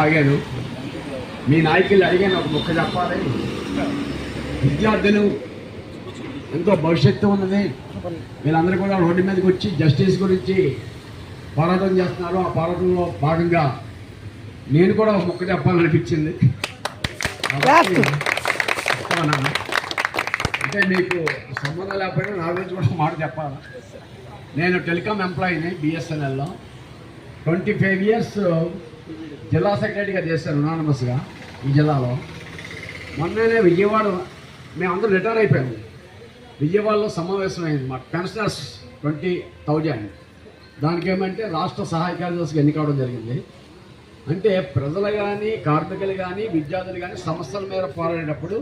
ఆగాను. మీ నాయకులు అడిగాను, ఒక ముక్క చెప్పాలి. విద్యార్థులు ఎంతో భవిష్యత్తు ఉన్నది, వీళ్ళందరూ కూడా రోడ్డు మీదకి వచ్చి జస్టిస్ గురించి పోరాటం చేస్తున్నారు. ఆ పోరాటంలో భాగంగా నేను కూడా ఒక ముక్క చెప్పాలనిపించింది. అంటే మీకు సంబంధం లేకపోయినా నా గురించి కూడా మాట చెప్పాలి. నేను టెలికాం ఎంప్లాయీని బిఎస్ఎన్ఎల్లో 25 years జిల్లా సెక్రటరీగా చేశాను అనానమస్గా ఈ జిల్లాలో. మొన్ననే విజయవాడ మేమందరూ రిటైర్ అయిపోయాము. విజయవాడలో సమావేశం అయింది. మా పెన్షనర్స్ 20,000. దానికి ఏమంటే రాష్ట్ర సహాయ కార్యదర్శిగా ఎన్నికవడం జరిగింది. అంటే ప్రజలు కానీ, కార్మికులు కానీ, విద్యార్థులు కానీ సమస్యల మీద పోరాడేటప్పుడు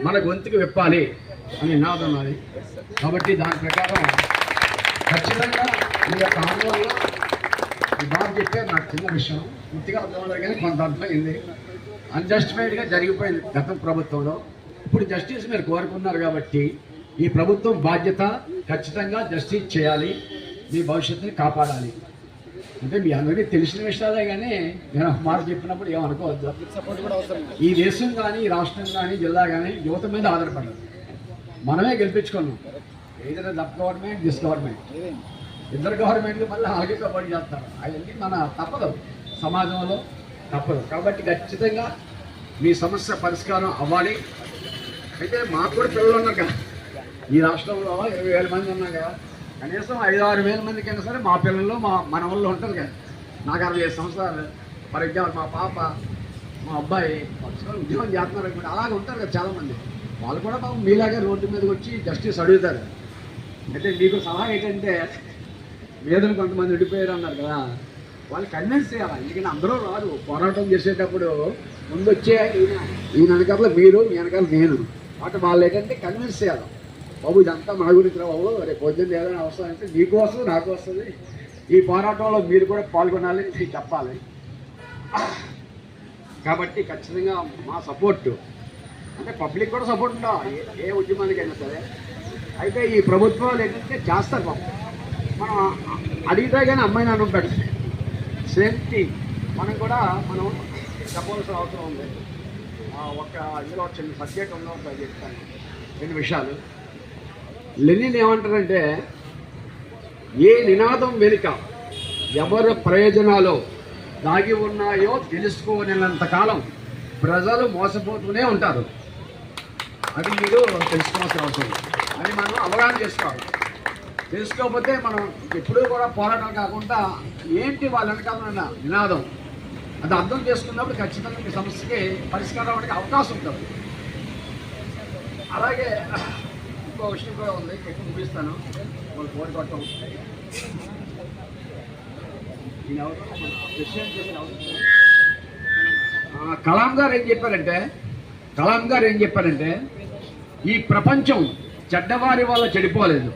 మన గొంతుకు విప్పాలి అని నినాదం అది. కాబట్టి దాని ప్రకారం ఖచ్చితంగా మీ యొక్క ఆందోళన ఈ బాబు చెప్పే నాకు చిన్న విషయం పూర్తిగా అర్థమవుతుంది, కానీ కొంత అర్థమైంది. అన్జస్టిఫైడ్గా జరిగిపోయింది గత ప్రభుత్వంలో. ఇప్పుడు జస్టిస్ మీరు కోరుకున్నారు కాబట్టి ఈ ప్రభుత్వం బాధ్యత ఖచ్చితంగా జస్టిస్ చేయాలి, మీ భవిష్యత్తుని కాపాడాలి. అంటే మీ అందరికీ తెలిసిన విషయాలే, కానీ నేను మాట చెప్పినప్పుడు ఏమనుకోవద్దు. ఈ దేశం కానీ, ఈ రాష్ట్రం కానీ, జిల్లా కానీ యువత మీద ఆధారపడదు. మనమే గెలిపించుకున్నాం. ఏదైనా దప్ గవర్నమెంట్, దిస్ గవర్నమెంట్, ఇద్దరు గవర్నమెంట్లు మళ్ళీ అలాగే కబడ్డీ చేస్తారు. అవన్నీ మన తప్పదు, సమాజంలో తప్పదు. కాబట్టి ఖచ్చితంగా మీ సమస్య పరిష్కారం అవ్వాలి. అయితే మాకు కూడా పిల్లలు ఉన్నారు కదా, ఈ రాష్ట్రంలో 20,000 మంది ఉన్నారు కదా, కనీసం 5-6 వేల మందికైనా సరే మా పిల్లలు, మన వాళ్ళు ఉంటారు కదా. నాకు 65 సంవత్సరాలు. ఫర్ ఎగ్జాంపుల్ మా పాప, మా అబ్బాయి ఉద్యోగం చేస్తున్నారు అనుకోండి, అలాగే ఉంటారు కదా చాలామంది. వాళ్ళు కూడా పాపం మీలాగే రోడ్డు మీదకి వచ్చి జస్టిస్ అడుగుతారు. అయితే మీకు సలహా ఏంటంటే, వేదన కొంతమంది విడిపోయారు అన్నారు కదా, వాళ్ళు కన్విన్స్ చేయాలి. ఎందుకంటే అందరూ రాదు. పోరాటం చేసేటప్పుడు ముందు వచ్చే ఈయన వెనకాల మీరు, మీ వెనకాల నేను, వాటి వాళ్ళు ఏంటంటే కన్విన్స్ చేయాలి. బాబు ఇదంతా మా గురించి రా బాబు, రేపు పొద్దున్న ఏదైనా అవసరం అంటే నీకు వస్తుంది, నాకు వస్తుంది, ఈ పోరాటంలో మీరు కూడా పాల్గొనాలి అని చెప్పాలి. కాబట్టి ఖచ్చితంగా మా సపోర్టు, అంటే పబ్లిక్ కూడా సపోర్ట్ ఉండాలి ఏ ఉద్యమానికైనా సరే. అయితే ఈ ప్రభుత్వాలు ఏంటంటే చేస్తారు బాబు, మనం అడిగితే కానీ అమ్మాయి నాన్న ఉంటాడు. సేమ్ థింగ్ మనం కూడా చెప్పవలసిన అవసరం ఉంది. ఒక ఇందులో చిన్న సబ్జెక్ట్ ఉందో చెప్తాను, 2 విషయాలు. లెనిన్ ఏమంటారంటే, ఏ నినాదం వెనుక ఎవరి ప్రయోజనాలు దాగి ఉన్నాయో తెలుసుకోలేనంతకాలం ప్రజలు మోసపోతూనే ఉంటారు. అది మీరు తెలుసుకోవాల్సిన అవసరం. అది మనం అవగాహన చేసుకోవాలి. తెలుసుకోకపోతే మనం ఎప్పుడూ కూడా పోరాటం కాకుండా ఏంటి వాళ్ళ వెనకాల నినాదం, అది అర్థం చేసుకున్నప్పుడు ఖచ్చితంగా మీ సమస్యకి పరిష్కారం అవడానికి అవకాశం ఉంటుంది. అలాగే ఇంకో విషయం కూడా ఉంది, ఎక్కువ చూపిస్తాను. వాళ్ళు కోరుకోవటం కలాం గారు ఏం చెప్పారంటే, ఈ ప్రపంచం చెడ్డవారి వల్ల చెడిపోలేదు,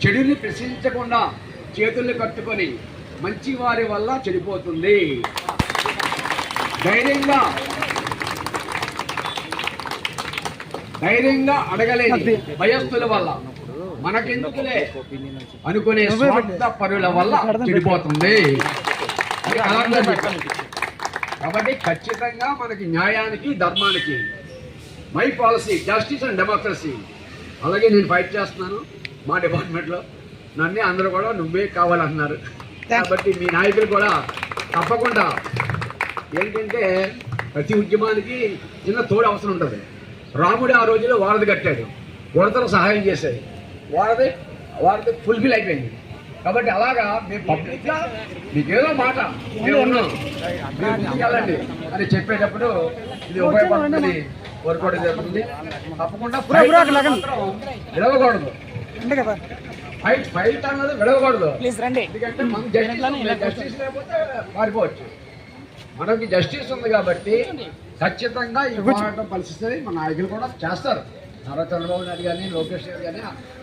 చెడుని ప్రశ్నించకుండా చేతుల్ని కట్టుకొని మంచి వారి వల్ల చెడిపోతుంది. ధైర్యంగా అడగలేని భయస్థుల వల్ల మనకెందుకులే అనుకునే స్వార్థ పరుల వల్ల చెడిపోతుంది. కాబట్టి ఖచ్చితంగా మనకి న్యాయానికి, ధర్మానికి, my policy, justice and democracy. అలాగే నేను ఫైట్ చేస్తున్నాను మా డిపార్ట్మెంట్లో. నన్నే అందరూ కూడా నువ్వే కావాలన్నారు. కాబట్టి మీ నాయకులు కూడా తప్పకుండా ఏంటంటే, ప్రతి ఉద్యమానికి చిన్న తోడు అవసరం ఉంటుంది. రాముడు ఆ రోజుల్లో వారధి కట్టాడు, ఉడతలు సహాయం చేశాడు, వారధి ఫుల్ఫిల్ అయిపోయింది. కాబట్టి అలాగా మేము పబ్లిక్గా మీకేదో మాట మేము ఉన్నాం, మీరు ముందుకెళ్ళండి అని చెప్పేటప్పుడు ఇది ఉపయోగపడుతుంది, కోరుకోవడం జరుగుతుంది. తప్పకుండా విడవకూడదు, ఫైట్ అన్నది విడవకూడదు. ఎందుకంటే మనం జస్టిస్ లేకపోతే మారిపోవచ్చు. మనకి జస్టిస్ ఉంది కాబట్టి ఖచ్చితంగా ఈ పోరాటం పరిస్థితి మన నాయకులు కూడా చేస్తారు. నారా చంద్రబాబు నాయుడు కానీ, లోకేష్ గారు కానీ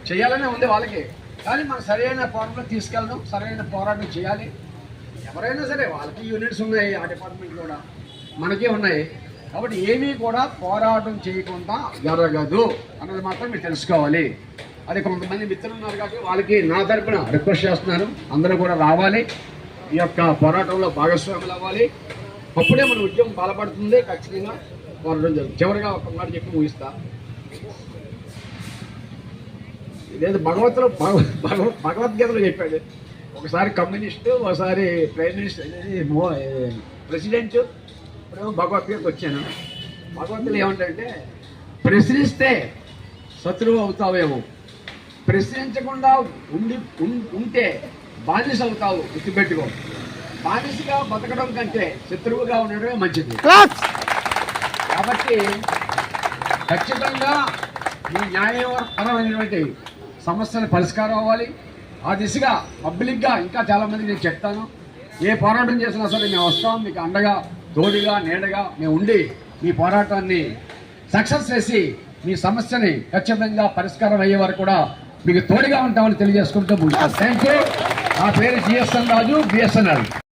చేయాలనే ఉంది వాళ్ళకి. కానీ మనం సరైన పోరాటం తీసుకెళ్ళడం, సరైన పోరాటం చేయాలి. ఎవరైనా సరే వాళ్ళకి యూనిట్స్ ఉన్నాయి, ఆ డిపార్ట్మెంట్ కూడా మనకి ఉన్నాయి. కాబట్టి ఏమీ కూడా పోరాటం చేయకుండా జరగదు అన్నది మాత్రం మీరు తెలుసుకోవాలి. అది కొంతమంది మిత్రులు ఉన్నారు కాబట్టి వాళ్ళకి నా తరపున రిక్వెస్ట్ చేస్తున్నాను, అందరూ కూడా రావాలి, ఈ యొక్క పోరాటంలో భాగస్వాములు అవ్వాలి. అప్పుడే మన ఉద్యమం బలపడుతుంది. ఖచ్చితంగా పోరాటం జరుగుతుంది. చివరిగా ఒక మాట చెప్పి ముగిస్తా. ఇదేదో భగవద్గీతలో చెప్పాడు. ఒకసారి కమ్యూనిస్టు, ఒకసారి ప్రైమ్ మినిస్టర్, ప్రెసిడెంట్, ఇప్పుడేమో భగవద్గీత వచ్చాను. భగవద్గీత ఏమంటే, ప్రశ్నిస్తే శత్రువు అవుతావేమో, ప్రశ్నించకుండా ఉంటే బానిస అవుతావు, గుర్తుపెట్టుకో. బానిసగా బతకడం కంటే శత్రువుగా ఉండడమే మంచిది. కాబట్టి ఖచ్చితంగా ఈ న్యాయపరమైనటువంటి సమస్యలు పరిష్కారం అవ్వాలి. ఆ దిశగా పబ్లిక్గా ఇంకా చాలామంది నేను చెప్తాను. ఏ పోరాటం చేసినా సరే మేము వస్తాం, మీకు అండగా, తోడుగా, నీడగా మేము ఉండి మీ పోరాటాన్ని సక్సెస్ చేసి మీ సమస్యని ఖచ్చితంగా పరిష్కారం అయ్యే వరకు కూడా మీకు తోడుగా ఉంటామని తెలియజేసుకుంటూ ముగిస్తాను. Thank you. నా పేరు జిఎస్ఎన్ రాజు, బిఎస్ఎన్ఎల్.